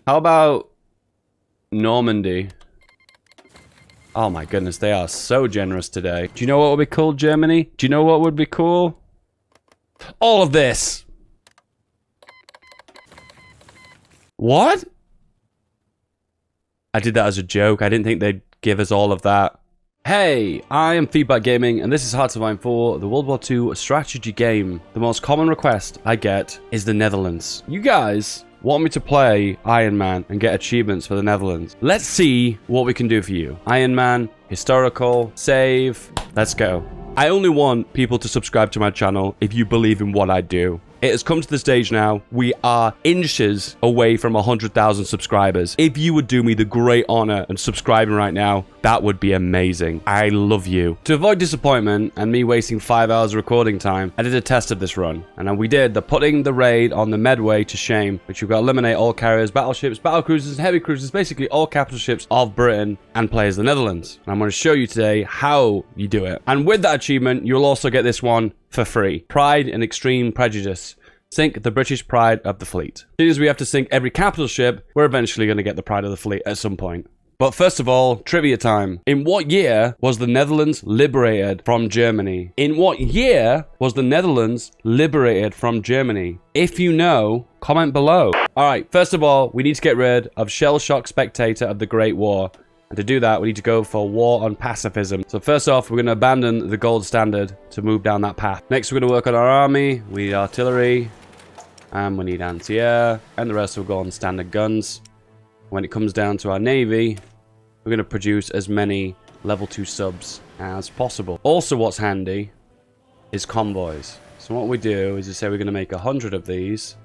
How about Normandy? Oh my goodness, they are so generous today. Do you know what would be cool, Germany? Do you know what would be cool? All of this. What? I did that as a joke. I didn't think they'd give us all of that. Hey, I am FeedBackGaming, and this is Hard to Find 4, the World War II strategy game. The most common request I get is the Netherlands. You guys want me to play Iron Man and get achievements for the Netherlands. Let's see what we can do for you. Iron Man, historical, save, let's go. I only want people to subscribe to my channel if you believe in what I do. It has come to the stage now. We are inches away from 100,000 subscribers. If you would do me the great honor and subscribing right now, that would be amazing. I love you. To avoid disappointment and me wasting 5 hours of recording time, I did a test of this run. And we did the putting the raid on the Medway to shame, which you've got to eliminate all carriers, battleships, battle cruisers, and heavy cruisers, basically all capital ships of Britain, and play as the Netherlands. And I'm going to show you today how you do it. And with that achievement, you'll also get this one for free. Pride and Extreme Prejudice. Sink the British pride of the fleet. As soon as we have to sink every capital ship, we're eventually going to get the pride of the fleet at some point. But first of all, trivia time. In what year was the Netherlands liberated from Germany? In what year was the Netherlands liberated from Germany? If you know, comment below. All right, first of all, we need to get rid of Shell Shock Spectator of the Great War. And to do that, we need to go for war on pacifism. So first off, we're going to abandon the gold standard to move down that path. Next, we're going to work on our army. We need artillery. And we need anti-air. And the rest will go on standard guns. When it comes down to our navy, we're going to produce as many level 2 subs as possible. Also, what's handy is convoys. So what we do is we say we're going to make 100 of these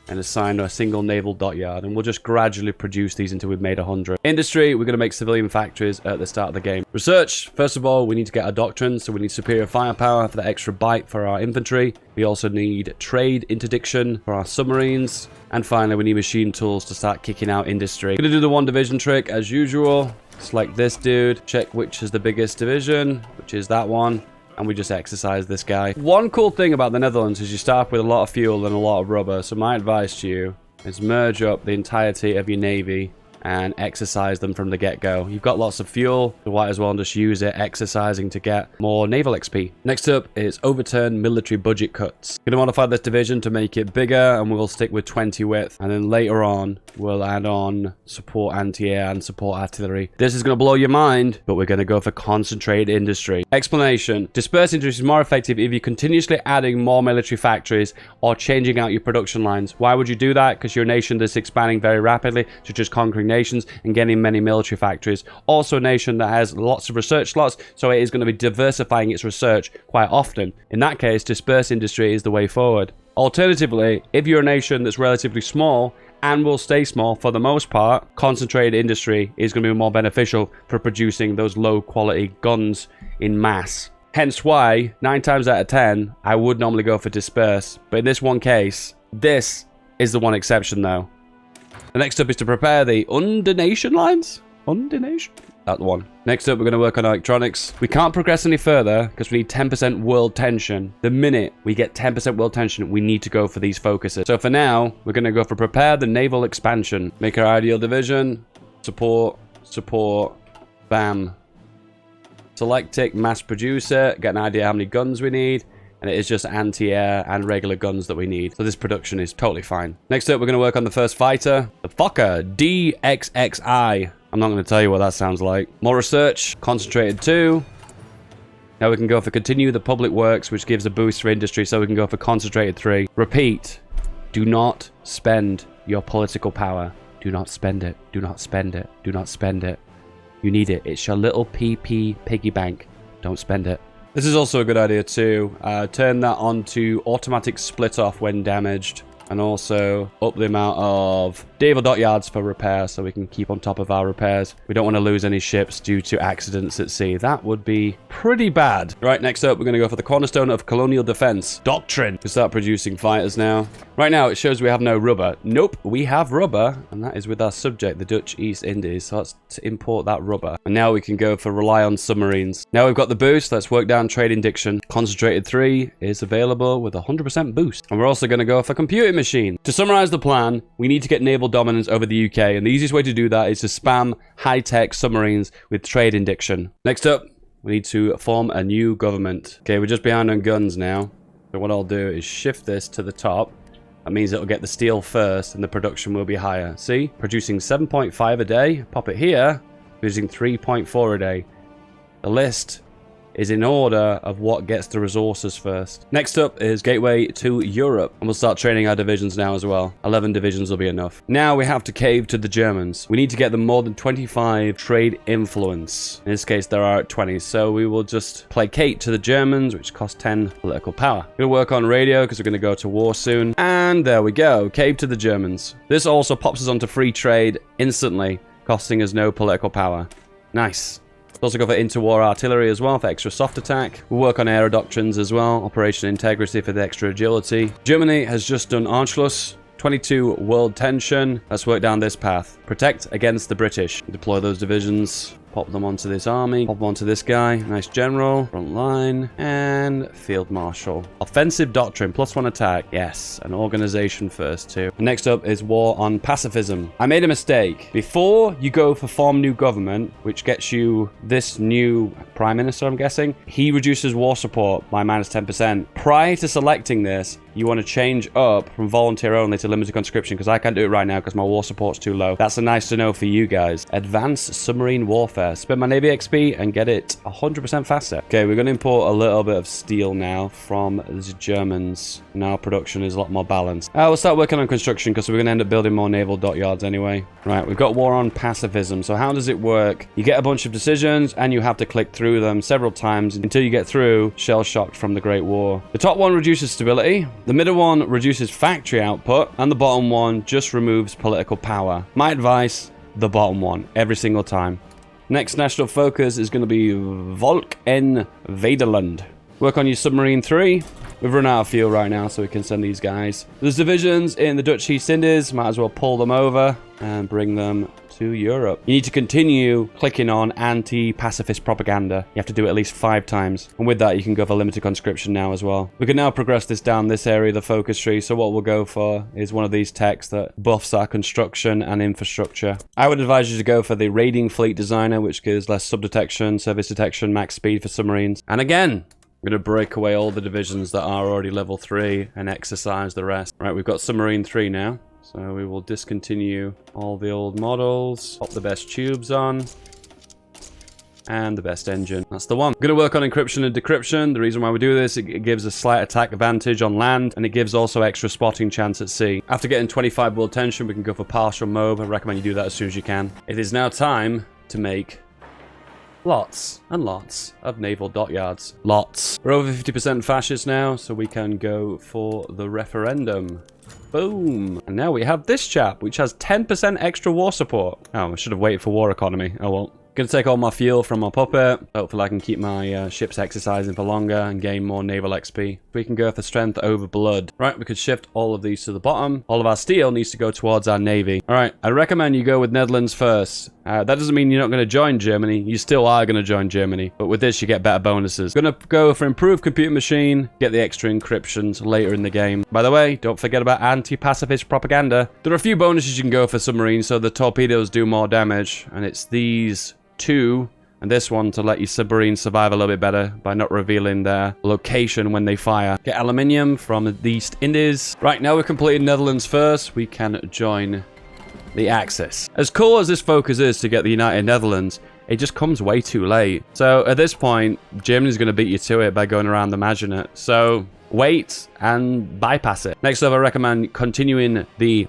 and assign a single naval dockyard, and we'll just gradually produce these until we've made 100. Industry, we're going to make civilian factories at the start of the game. Research, first of all, we need to get our doctrine, so we need superior firepower for the extra bite for our infantry. We also need trade interdiction for our submarines, and finally we need machine tools to start kicking out industry. We're going to do the one division trick as usual. Select this dude, check which is the biggest division, which is that one. And we just exercise this guy. One cool thing about the Netherlands is you start with a lot of fuel and a lot of rubber. So my advice to you is merge up the entirety of your navy and exercise them from the get-go. You've got lots of fuel, so might as well just use it exercising to get more naval XP. Next up is overturn military budget cuts. Going to modify this division to make it bigger, and we'll stick with 20 width. And then later on, we'll add on support anti-air and support artillery. This is going to blow your mind, but we're going to go for concentrated industry. Explanation. Dispersed industry is more effective if you're continuously adding more military factories or changing out your production lines. Why would you do that? Because you're a nation that's expanding very rapidly, so just conquering nations and getting many military factories. Also a nation that has lots of research slots, so it is going to be diversifying its research quite often. In that case, dispersed industry is the way forward. Alternatively, if you're a nation that's relatively small and will stay small for the most part, concentrated industry is going to be more beneficial for producing those low quality guns in mass. Hence why 9 times out of 10 I would normally go for disperse, but in this one case, this is the one exception though. The next up is to prepare the undonation lines. Undonation? That one. Next up, we're going to work on electronics. We can't progress any further because we need 10% world tension. The minute we get 10% world tension, we need to go for these focuses. So for now, we're going to go for prepare the naval expansion. Make our ideal division. Support, support, bam. Select it, mass produce it, get an idea how many guns we need. And it is just anti-air and regular guns that we need. So this production is totally fine. Next up, we're going to work on the first fighter. The Fokker DXXI. I'm not going to tell you what that sounds like. More research. Concentrated 2. Now we can go for continue the public works, which gives a boost for industry. So we can go for concentrated 3. Repeat. Do not spend your political power. Do not spend it. Do not spend it. Do not spend it. You need it. It's your little PP piggy bank. Don't spend it. This is also a good idea too. Turn that on to automatic split off when damaged, and also up the amount of naval dockyards for repair so we can keep on top of our repairs. We don't want to lose any ships due to accidents at sea. That would be pretty bad. Right, next up, we're going to go for the cornerstone of colonial defense, doctrine. We start producing fighters now. Right now, it shows we have no rubber. Nope, we have rubber, and that is with our subject, the Dutch East Indies. So let's import that rubber. And now we can go for rely on submarines. Now we've got the boost. Let's work down trade indiction. Concentrated 3 is available with 100% boost. And we're also going to go for computing machine. To summarize the plan, we need to get naval world dominance over the UK, and the easiest way to do that is to spam high-tech submarines with trade indiction. Next up, we need to form a new government. Okay, we're just behind on guns now. So what I'll do is shift this to the top. That means it'll get the steel first and the production will be higher. See? Producing 7.5 a day. Pop it here. Producing 3.4 a day. The list is in order of what gets the resources first. Next up is Gateway to Europe. And we'll start training our divisions now as well. 11 divisions will be enough. Now we have to cave to the Germans. We need to get them more than 25 trade influence. In this case, there are 20. So we will just placate to the Germans, which costs 10 political power. We'll work on radio because we're going to go to war soon. And there we go. Cave to the Germans. This also pops us onto free trade instantly, costing us no political power. Nice. Also go for interwar artillery as well for extra soft attack. We'll work on aero doctrines as well. Operation integrity for the extra agility. Germany has just done Anschluss. 22 world tension. Let's work down this path. Protect against the British. Deploy those divisions. Pop them onto this army. Pop them onto this guy. Nice general. Front line. And field marshal. Offensive doctrine. +1 attack. Yes. An organization first too. And next up is war on pacifism. I made a mistake. Before you go for form new government, which gets you this new prime minister, I'm guessing, he reduces war support by -10%. Prior to selecting this, you want to change up from volunteer only to limited conscription, because I can't do it right now because my war support's too low. That's a nice to know for you guys. Advanced submarine warfare. Spend my Navy XP and get it 100% faster. Okay, we're going to import a little bit of steel now from the Germans. Now production is a lot more balanced. We'll start working on construction because we're going to end up building more naval dockyards anyway. Right, we've got war on pacifism. So how does it work? You get a bunch of decisions and you have to click through them several times until you get through shell-shocked from the Great War. The top one reduces stability. The middle one reduces factory output, and the bottom one just removes political power. My advice, the bottom one, every single time. Next national focus is going to be Volk en Vaderland. Work on your submarine 3. We've run out of fuel right now, so we can send these guys. There's divisions in the Dutch East Indies. Might as well pull them over and bring them to Europe. You need to continue clicking on anti-pacifist propaganda. You have to do it at least 5 times. And with that, you can go for limited conscription now as well. We can now progress this down this area, the focus tree. So what we'll go for is one of these techs that buffs our construction and infrastructure. I would advise you to go for the raiding fleet designer, which gives less sub-detection, service detection, max speed for submarines. And again, I'm going to break away all the divisions that are already level 3 and exercise the rest. Right, we've got submarine 3 now. So we will discontinue all the old models, pop the best tubes on, and the best engine. That's the one. I'm going to work on encryption and decryption. The reason why we do this, it gives a slight attack advantage on land, and it gives also extra spotting chance at sea. After getting 25 world tension, we can go for partial MOB. I recommend you do that as soon as you can. It is now time to make lots and lots of naval dockyards. Lots. We're over 50% fascist now, so we can go for the referendum. Boom. And now we have this chap, which has 10% extra war support. Oh, I should have waited for war economy. Oh well. Gonna take all my fuel from my puppet. Hopefully I can keep my ships exercising for longer and gain more naval XP. We can go for strength over blood. Right, we could shift all of these to the bottom. All of our steel needs to go towards our navy. All right, I recommend you go with Netherlands first. That doesn't mean you're not going to join Germany. You still are going to join Germany. But with this, you get better bonuses. Gonna go for improved computer machine. Get the extra encryptions later in the game. By the way, don't forget about anti-pacifist propaganda. There are a few bonuses you can go for submarines, so the torpedoes do more damage. And it's these 2 and this one to let your submarine survive a little bit better by not revealing their location when they fire. Get aluminium from the East Indies. Right, now we've completed Netherlands first. We can join the Axis. As cool as this focus is to get the United Netherlands, it just comes way too late. So at this point, Germany's going to beat you to it by going around the Maginot. So wait and bypass it. Next up, I recommend continue the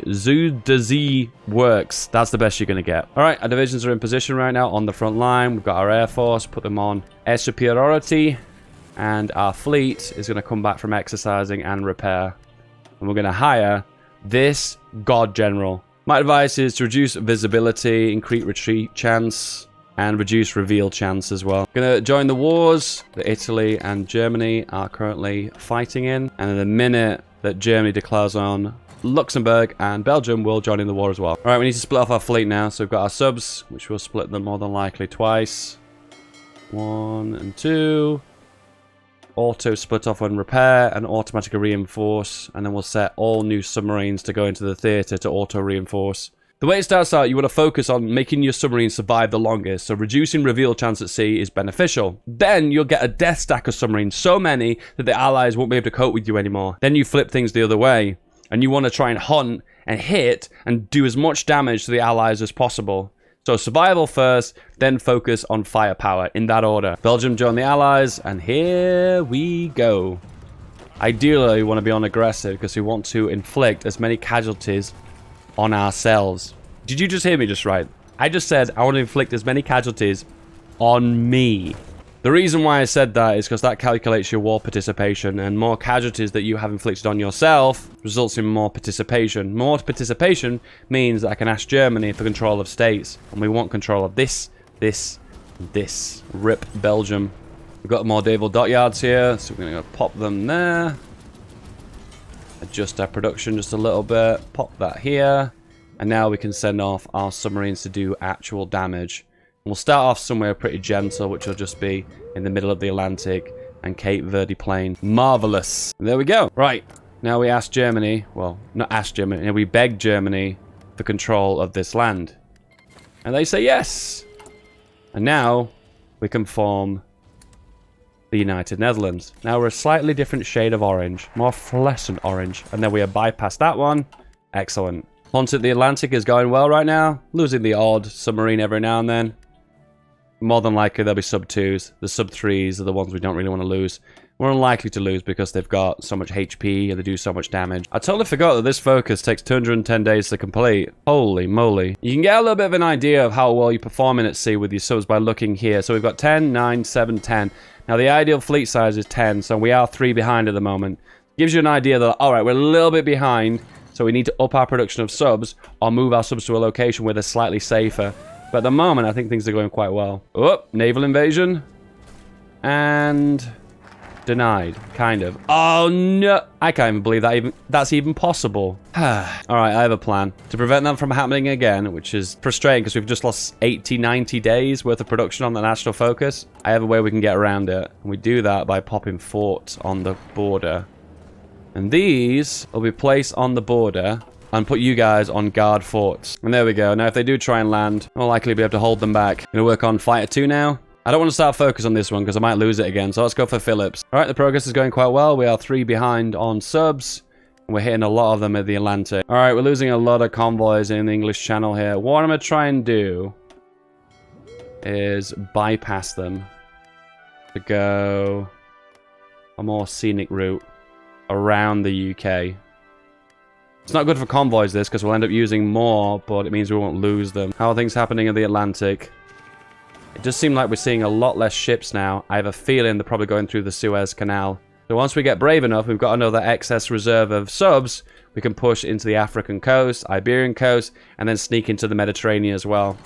Zuiderzee works. That's the best you're going to get. All right, our divisions are in position right now on the front line. We've got our air force, put them on air superiority, and our fleet is going to come back from exercising and repair. And we're going to hire this god general. My advice is to reduce visibility, increase retreat chance, and reduce reveal chance as well. Gonna join the wars that Italy and Germany are currently fighting in, and in the minute that Germany declares on Luxembourg and Belgium will join in the war as well. All right, we need to split off our fleet now. So we've got our subs, which will split them more than likely twice. 1 and 2. auto split off when repair and automatically reinforce. And then we'll set all new submarines to go into the theater to auto reinforce. The way it starts out, you want to focus on making your submarine survive the longest, so reducing reveal chance at sea is beneficial. Then you'll get a death stack of submarines, so many that the allies won't be able to cope with you anymore. Then you flip things the other way, and you want to try and hunt and hit and do as much damage to the allies as possible. So survival first, then focus on firepower, in that order. Belgium join the allies, and here we go. Ideally, we want to be on aggressive because we want to inflict as many casualties on ourselves. Did you just hear me just right? I just said I want to inflict as many casualties on me. The reason why I said that is because that calculates your war participation, and more casualties that you have inflicted on yourself results in more participation. More participation means that I can ask Germany for control of states, and we want control of this, this, and this. Rip Belgium. We've got more naval dockyards here, so we're going to pop them there. Adjust our production just a little bit. Pop that here. And now we can send off our submarines to do actual damage. And we'll start off somewhere pretty gentle, which will just be in the middle of the Atlantic and Cape Verde Plain. Marvelous. And there we go. Right. Now we ask Germany. Well, not ask Germany. We beg Germany for control of this land. And they say yes. And now we can form the United Netherlands. Now we're a slightly different shade of orange, more fluorescent orange, and then we have bypassed that one. Excellent. Hunt at the Atlantic is going well right now, losing the odd submarine every now and then. More than likely there'll be sub 2s. The sub 3s are the ones we don't really want to lose. We're unlikely to lose because they've got so much HP and they do so much damage. I totally forgot that this focus takes 210 days to complete. Holy moly. You can get a little bit of an idea of how well you're performing at sea with your subs by looking here. So we've got 10, 9, 7, 10. Now the ideal fleet size is 10, so we are 3 behind at the moment. Gives you an idea that, alright, we're a little bit behind, so we need to up our production of subs or move our subs to a location where they're slightly safer. But at the moment, I think things are going quite well. Oh, naval invasion. And denied, kind of. Oh no, I can't even believe that's even possible. Alright, I have a plan. To prevent that from happening again, which is frustrating because we've just lost 80, 90 days worth of production on the national focus, I have a way we can get around it. And we do that by popping forts on the border. And these will be placed on the border and put you guys on guard forts. And there we go. Now if they do try and land, I'll likely be able to hold them back. Gonna work on Fighter 2 now. I don't want to start focus on this one because I might lose it again, so let's go for Phillips. Alright, the progress is going quite well. We are 3 behind on subs. And we're hitting a lot of them at the Atlantic. Alright, we're losing a lot of convoys in the English Channel here. What I'm going to try and do is bypass them to go a more scenic route around the UK. It's not good for convoys, this, because we'll end up using more, but it means we won't lose them. How are things happening in the Atlantic? It does seem like we're seeing a lot less ships now. I have a feeling they're probably going through the Suez Canal. So once we get brave enough, we've got another excess reserve of subs, we can push into the African coast, Iberian coast, and then sneak into the Mediterranean as well.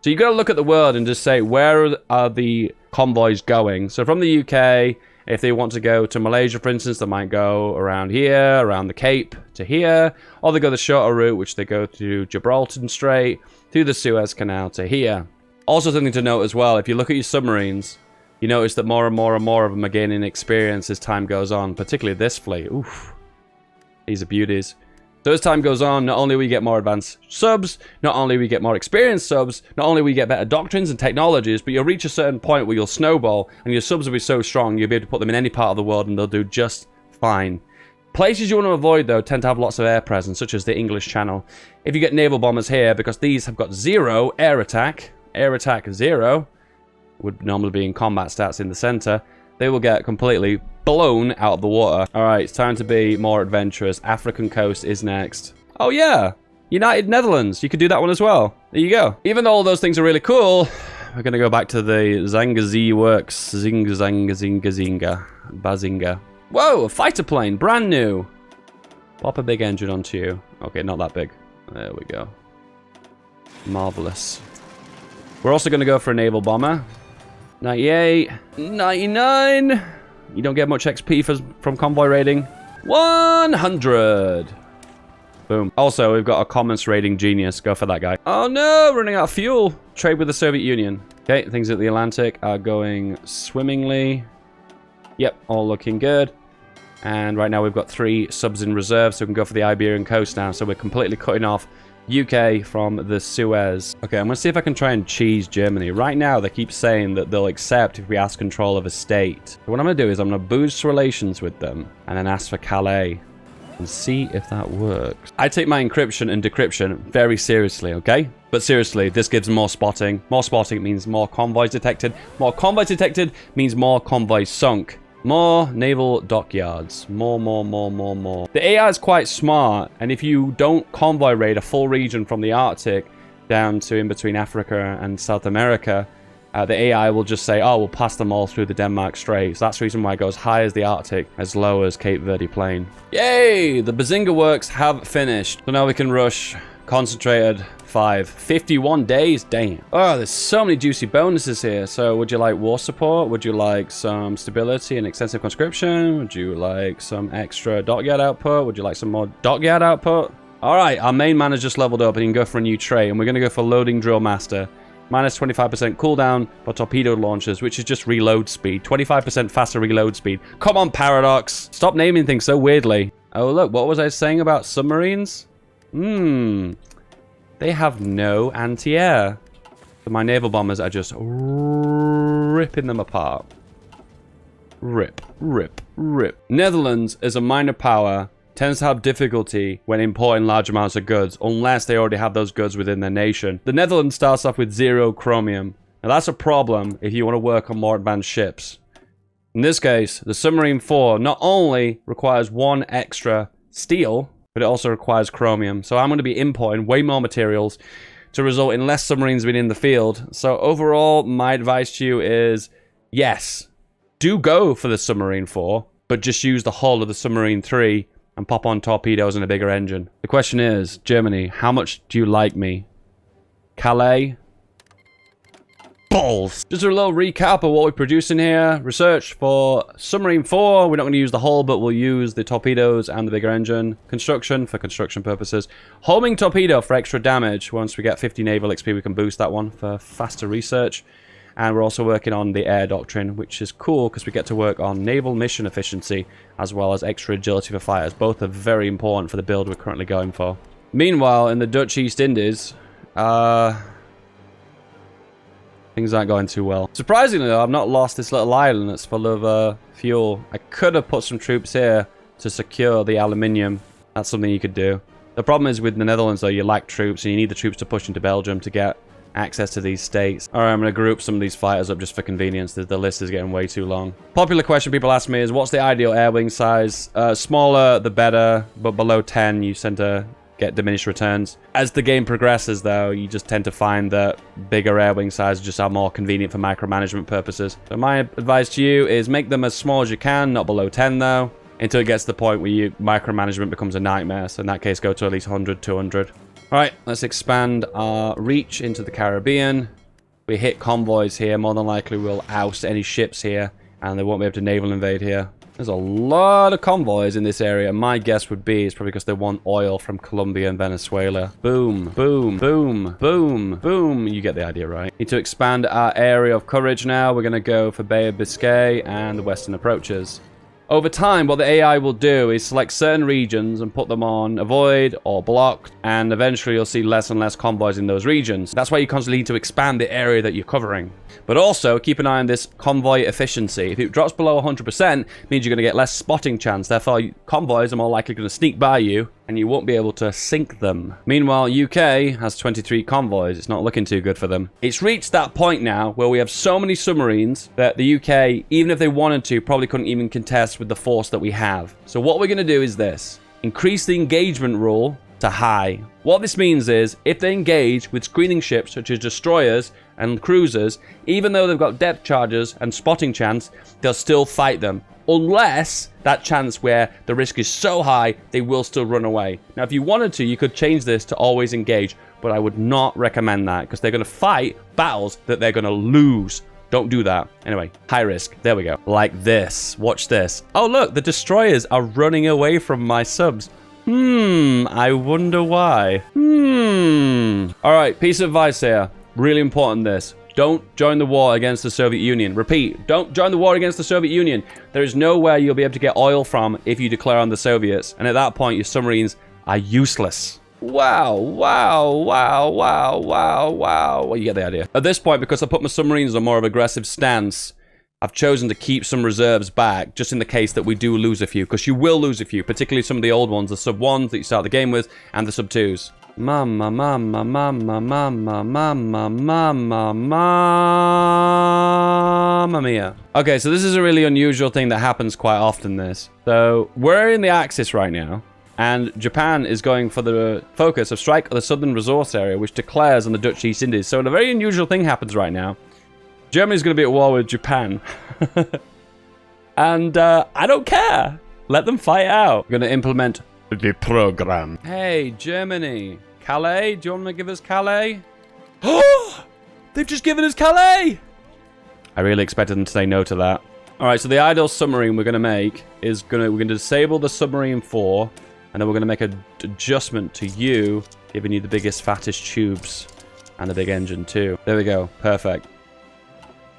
So you've got to look at the world and just say, where are the convoys going? So from the UK, if they want to go to Malaysia, for instance, they might go around here, around the Cape to here, or they go the shorter route, which they go to Gibraltar Strait, through the Suez Canal to here. Also something to note as well, if you look at your submarines, you notice that more and more and more of them are gaining experience as time goes on, particularly this fleet. Oof. These are beauties. So as time goes on, not only we get more advanced subs, not only we get more experienced subs, not only we get better doctrines and technologies, but you'll reach a certain point where you'll snowball, and your subs will be so strong, you'll be able to put them in any part of the world and they'll do just fine. Places you want to avoid, though, tend to have lots of air presence, such as the English Channel. If you get naval bombers here, because these have got 0 air attack 0, would normally be in combat stats in the center, they will get completely blown out of the water. Alright, it's time to be more adventurous. African coast is next. Oh yeah, United Netherlands. You could do that one as well. There you go. Even though all those things are really cool, we're going to go back to the Zangazee works. Zing, zanga, zinga, zinga. Bazinga. Whoa, a fighter plane, brand new. Pop a big engine onto you. Okay, not that big. There we go. Marvelous. We're also going to go for a naval bomber. 98, 99. You don't get much XP from convoy raiding. 100. Boom. Also, we've got a commerce raiding genius. Go for that guy. Oh no, running out of fuel. Trade with the Soviet Union. Okay, things at the Atlantic are going swimmingly. Yep, all looking good. And right now we've got 3 subs in reserve, so we can go for the Iberian coast now. So we're completely cutting off UK from the Suez. Okay, I'm going to see if I can try and cheese Germany. Right now, they keep saying that they'll accept if we ask control of a state. So what I'm going to do is I'm going to boost relations with them and then ask for Calais and see if that works. I take my encryption and decryption very seriously, okay? But seriously, this gives more spotting. More spotting means more convoys detected. More convoys detected means more convoys sunk. More naval dockyards. More. The AI is quite smart, and if you don't convoy raid a full region from the Arctic down to in between Africa and South America, the AI will just say, oh, we'll pass them all through the Denmark Straits. That's the reason why it goes high as the Arctic, as low as Cape Verde Plain. Yay! The Bazinga works have finished. So now we can rush concentrated 5. 51 days? Damn. Oh, there's so many juicy bonuses here. So would you like war support? Would you like some stability and extensive conscription? Would you like some extra dockyard output? Would you like some more dockyard output? All right, our main man has just leveled up and he can go for a new trait. And we're going to go for loading drill master. Minus 25% cooldown for torpedo launchers, which is just reload speed. 25% faster reload speed. Come on, Paradox. Stop naming things so weirdly. Oh, look, what was I saying about submarines? They have no anti-air. So my naval bombers are just ripping them apart. Rip. Netherlands is a minor power. Tends to have difficulty when importing large amounts of goods, unless they already have those goods within their nation. The Netherlands starts off with 0 chromium. Now that's a problem if you want to work on more advanced ships. In this case, the Submarine 4 not only requires 1 extra steel, but it also requires chromium. So I'm going to be importing way more materials to result in less submarines being in the field. So overall, my advice to you is, yes, do go for the Submarine 4, but just use the hull of the Submarine 3 and pop on torpedoes and a bigger engine. The question is, Germany, how much do you like me? Calais? Balls! Just a little recap of what we're producing here. Research for Submarine 4. We're not going to use the hull, but we'll use the torpedoes and the bigger engine. Construction for construction purposes. Homing torpedo for extra damage. Once we get 50 naval XP, we can boost that one for faster research. And we're also working on the air doctrine, which is cool because we get to work on naval mission efficiency as well as extra agility for fighters. Both are very important for the build we're currently going for. Meanwhile, in the Dutch East Indies, things aren't going too well. Surprisingly, though, I've not lost this little island that's full of fuel. I could have put some troops here to secure the aluminium. That's something you could do. The problem is with the Netherlands, though, you lack troops, and you need the troops to push into Belgium to get access to these states. Alright, I'm going to group some of these fighters up just for convenience. The list is getting way too long. Popular question people ask me is, what's the ideal air wing size? Smaller, the better, but below 10, you tend to get diminished returns. As the game progresses, though, you just tend to find that bigger air wing sizes just are more convenient for micromanagement purposes. So my advice to you is make them as small as you can, not below 10, though, until it gets to the point where micromanagement becomes a nightmare. So in that case, go to at least 100, 200. Alright, let's expand our reach into the Caribbean. We hit convoys here, more than likely we'll oust any ships here, and they won't be able to naval invade here. There's a lot of convoys in this area. My guess would be it's probably because they want oil from Colombia and Venezuela. Boom, boom, boom, boom, boom. You get the idea, right? Need to expand our area of coverage now. We're going to go for Bay of Biscay and the western approaches. Over time, what the AI will do is select certain regions and put them on avoid or blocked, and eventually you'll see less and less convoys in those regions. That's why you constantly need to expand the area that you're covering. But also, keep an eye on this convoy efficiency. If it drops below 100%, it means you're going to get less spotting chance. Therefore, convoys are more likely going to sneak by you, and you won't be able to sink them. Meanwhile, UK has 23 convoys. It's not looking too good for them. It's reached that point now where we have so many submarines that the UK, even if they wanted to, probably couldn't even contest with the force that we have. So what we're going to do is this. Increase the engagement rule to high. What this means is, if they engage with screening ships such as destroyers and cruisers, even though they've got depth charges and spotting chance, they'll still fight them. Unless that chance where the risk is so high, they will still run away. Now, if you wanted to, you could change this to always engage, but I would not recommend that because they're going to fight battles that they're going to lose. Don't do that. Anyway, high risk. There we go. Like this. Watch this. Oh, look, the destroyers are running away from my subs. I wonder why. All right, piece of advice here. Really important this. don't join the war against the Soviet Union. Repeat, don't join the war against the Soviet Union. There is nowhere you'll be able to get oil from if you declare on the Soviets. And at that point, your submarines are useless. Wow, wow, wow, wow, wow, wow. Well, you get the idea. At this point, because I put my submarines on more of an aggressive stance, I've chosen to keep some reserves back, just in the case that we do lose a few, because you will lose a few, particularly some of the old ones, the sub-1s that you start the game with, and the sub-2s. Mamma, mamma, mamma, mamma, mamma, mamma, mamma mia. Okay, so this is a really unusual thing that happens quite often, this. So, we're in the Axis right now, and Japan is going for the focus of strike the southern resource area, which declares on the Dutch East Indies. So, a very unusual thing happens right now. Germany's going to be at war with Japan. And I don't care. Let them fight out. We're going to implement the program. Hey, Germany. Calais? Do you want to give us Calais? Oh! They've just given us Calais! I really expected them to say no to that. Alright, so the ideal submarine we're going to make is we're going to disable the submarine 4, and then we're going to make an adjustment to you, giving you the biggest, fattest tubes, and the big engine too. There we go. Perfect.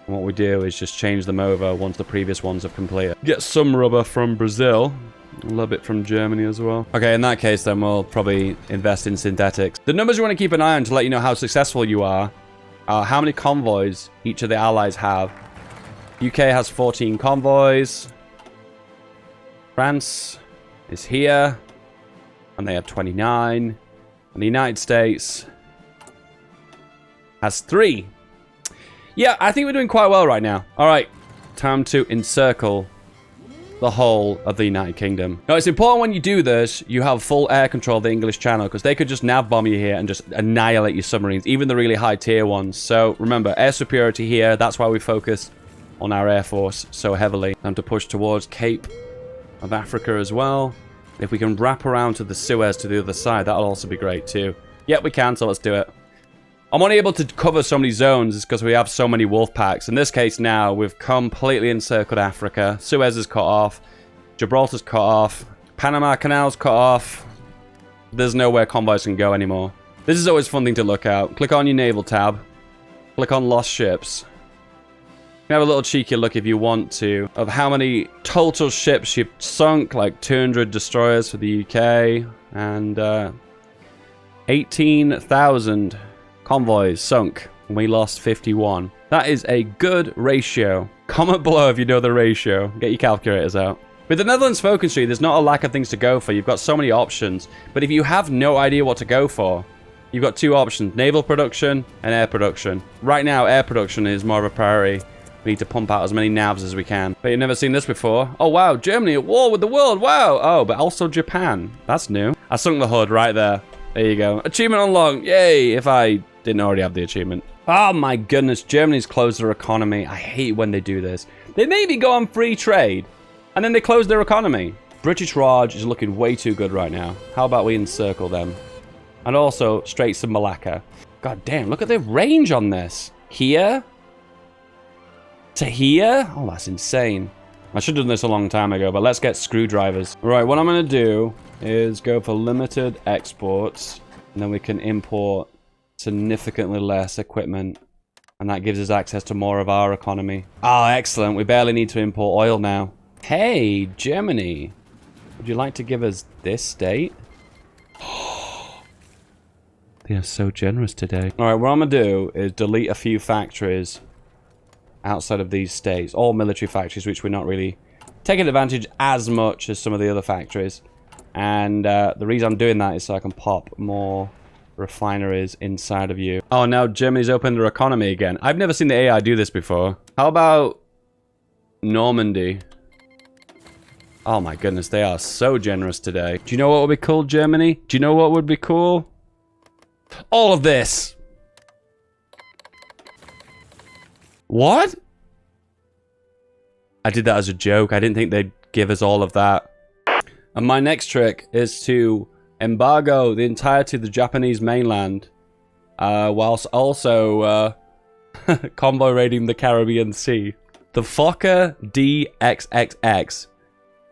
And what we do is just change them over once the previous ones have completed. Get some rubber from Brazil. A little bit from Germany as well. Okay, in that case, then we'll probably invest in synthetics. The numbers you want to keep an eye on to let you know how successful you are how many convoys each of the allies have. UK has 14 convoys. France is here. And they have 29. And the United States has 3. Yeah, I think we're doing quite well right now. All right, time to encircle the whole of the United Kingdom. Now, it's important when you do this, you have full air control of the English Channel, because they could just nav bomb you here and just annihilate your submarines, even the really high tier ones. So remember, air superiority here. That's why we focus on our air force so heavily. Time to push towards Cape of Africa as well. If we can wrap around to the Suez to the other side, that'll also be great too. Yep, we can, so let's do it. I'm only able to cover so many zones is because we have so many wolf packs. In this case now, we've completely encircled Africa. Suez is cut off. Gibraltar's cut off. Panama Canal's cut off. There's nowhere convoys can go anymore. This is always a fun thing to look at. Click on your naval tab. Click on lost ships. You can have a little cheeky look if you want to of how many total ships you've sunk, like 200 destroyers for the UK and 18,000 convoys sunk, and we lost 51. That is a good ratio. Comment below if you know the ratio. Get your calculators out. With the Netherlands focus tree, there's not a lack of things to go for. You've got so many options. But if you have no idea what to go for, you've got 2 options: naval production and air production. Right now, air production is more of a priority. We need to pump out as many navs as we can. But you've never seen this before. Oh, wow. Germany at war with the world. Wow. Oh, but also Japan. That's new. I sunk the hood right there. There you go. Achievement unlocked. Yay. If I didn't already have the achievement. Oh my goodness, Germany's closed their economy. I hate when they do this. They maybe go on free trade, and then they close their economy. British Raj is looking way too good right now. How about we encircle them? And also, Straits of Malacca. God damn, look at the range on this. Here to here? Oh, that's insane. I should have done this a long time ago, but let's get screwdrivers. Right, what I'm going to do is go for limited exports, and then we can import significantly less equipment, and that gives us access to more of our economy. Oh, excellent. We barely need to import oil now. Hey, Germany. Would you like to give us this state? They are so generous today. All right, what I'm going to do is delete a few factories outside of these states. All military factories, which we're not really taking advantage as much as some of the other factories. And the reason I'm doing that is so I can pop more refineries inside of you. Oh, now Germany's opened their economy again. I've never seen the AI do this before. How about Normandy? Oh my goodness, they are so generous today. Do you know what would be cool, Germany? Do you know what would be cool? All of this. What? I did that as a joke. I didn't think they'd give us all of that. And my next trick is to embargo the entirety of the Japanese mainland, whilst also convoy raiding the Caribbean Sea. The Fokker DXXX.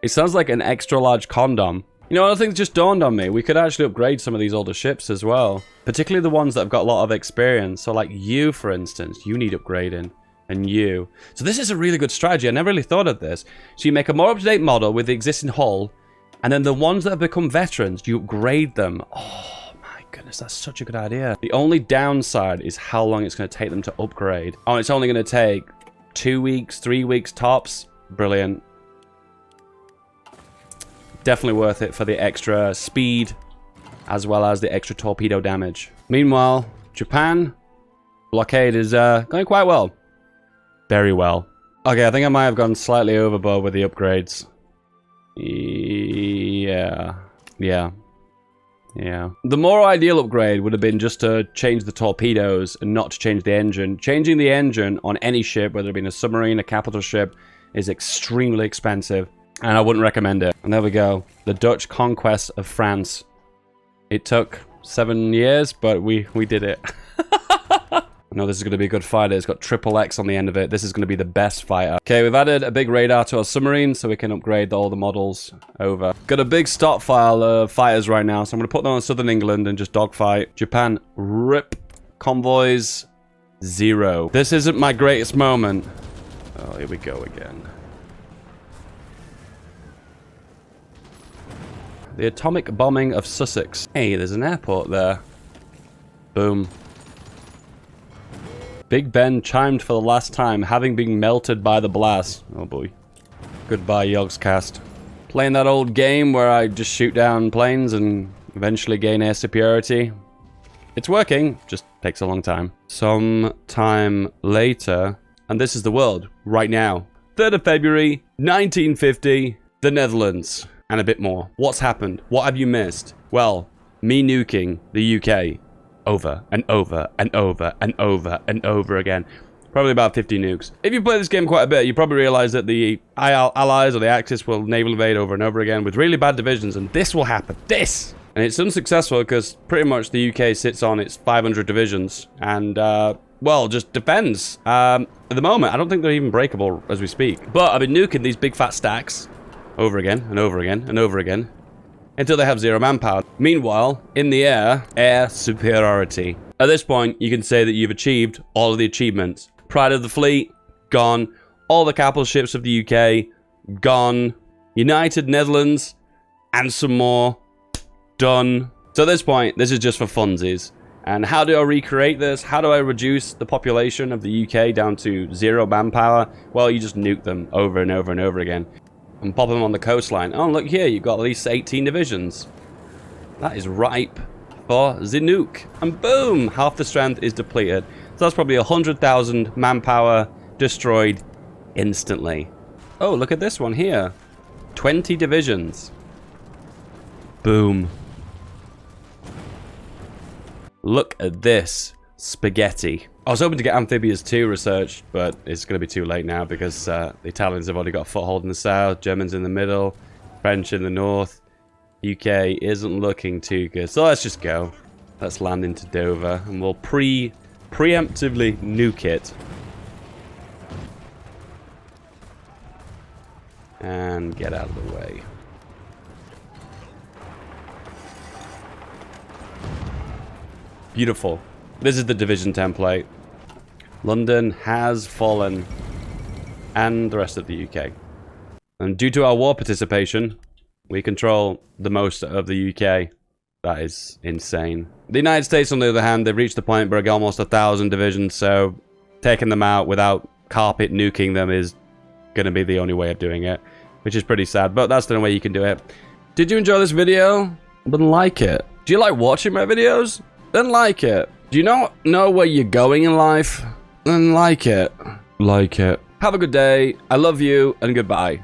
It sounds like an extra large condom. You know, other things just dawned on me. We could actually upgrade some of these older ships as well. Particularly the ones that have got a lot of experience. So like you, for instance, you need upgrading. And you. So this is a really good strategy. I never really thought of this. So you make a more up-to-date model with the existing hull. And then the ones that have become veterans, you upgrade them. Oh my goodness, that's such a good idea. The only downside is how long it's going to take them to upgrade. Oh, it's only going to take 2 weeks, 3 weeks tops. Brilliant. Definitely worth it for the extra speed as well as the extra torpedo damage. Meanwhile, Japan blockade is going quite well. Very well. Okay, I think I might have gone slightly overboard with the upgrades. Yeah. The more ideal upgrade would have been just to change the torpedoes and not to change the engine. Changing the engine on any ship, whether it be a submarine, a capital ship, is extremely expensive. And I wouldn't recommend it. And there we go. The Dutch conquest of France. It took 7 years, but we did it. I know this is going to be a good fighter. It's got triple X on the end of it. This is going to be the best fighter. Okay, we've added a big radar to our submarine so we can upgrade all the models over. Got a big stockpile of fighters right now, so I'm going to put them on Southern England and just dogfight. Japan, rip. Convoys, 0. This isn't my greatest moment. Oh, here we go again. The atomic bombing of Sussex. Hey, there's an airport there. Boom. Big Ben chimed for the last time, having been melted by the blast. Oh boy. Goodbye, Yogscast. Playing that old game where I just shoot down planes and eventually gain air superiority. It's working, just takes a long time. Some time later, and this is the world, right now. 3rd of February, 1950, the Netherlands. And a bit more. What's happened? What have you missed? Well, me nuking the UK over and over and over and over and over again. Probably about 50 nukes. If you play this game quite a bit, you probably realize that the Allies or the Axis will naval invade over and over again with really bad divisions, and this will happen. This! And it's unsuccessful because pretty much the UK sits on its 500 divisions and, well, just defends. At the moment, I don't think they're even breakable as we speak. But I've been nuking these big fat stacks over again and over again and over again until they have 0 manpower. Meanwhile, in the air, air superiority. At this point, you can say that you've achieved all of the achievements. Pride of the fleet, gone. All the capital ships of the UK, gone. United Netherlands, and some more, done. So at this point, this is just for funsies. And how do I recreate this? How do I reduce the population of the UK down to 0 manpower? Well, you just nuke them over and over and over again. And pop them on the coastline. Oh, look here, you've got at least 18 divisions. That is ripe for the nuke. And boom, half the strength is depleted. So that's probably 100,000 manpower destroyed instantly. Oh, look at this one here. 20 divisions. Boom. Look at this spaghetti. I was hoping to get Amphibious 2 researched, but it's going to be too late now because the Italians have already got a foothold in the south, Germans in the middle, French in the north. UK isn't looking too good. So let's just go. Let's land into Dover and we'll preemptively nuke it. And get out of the way. Beautiful. This is the division template. London has fallen. And the rest of the UK. And due to our war participation, we control the most of the UK. That is insane. The United States, on the other hand, they've reached the point where they're almost 1,000 divisions, so taking them out without carpet nuking them is going to be the only way of doing it, which is pretty sad, but that's the only way you can do it. Did you enjoy this video? Then like it. Do you like watching my videos? Then like it. Do you not know where you're going in life? Then like it. Like it. Have a good day. I love you, and goodbye.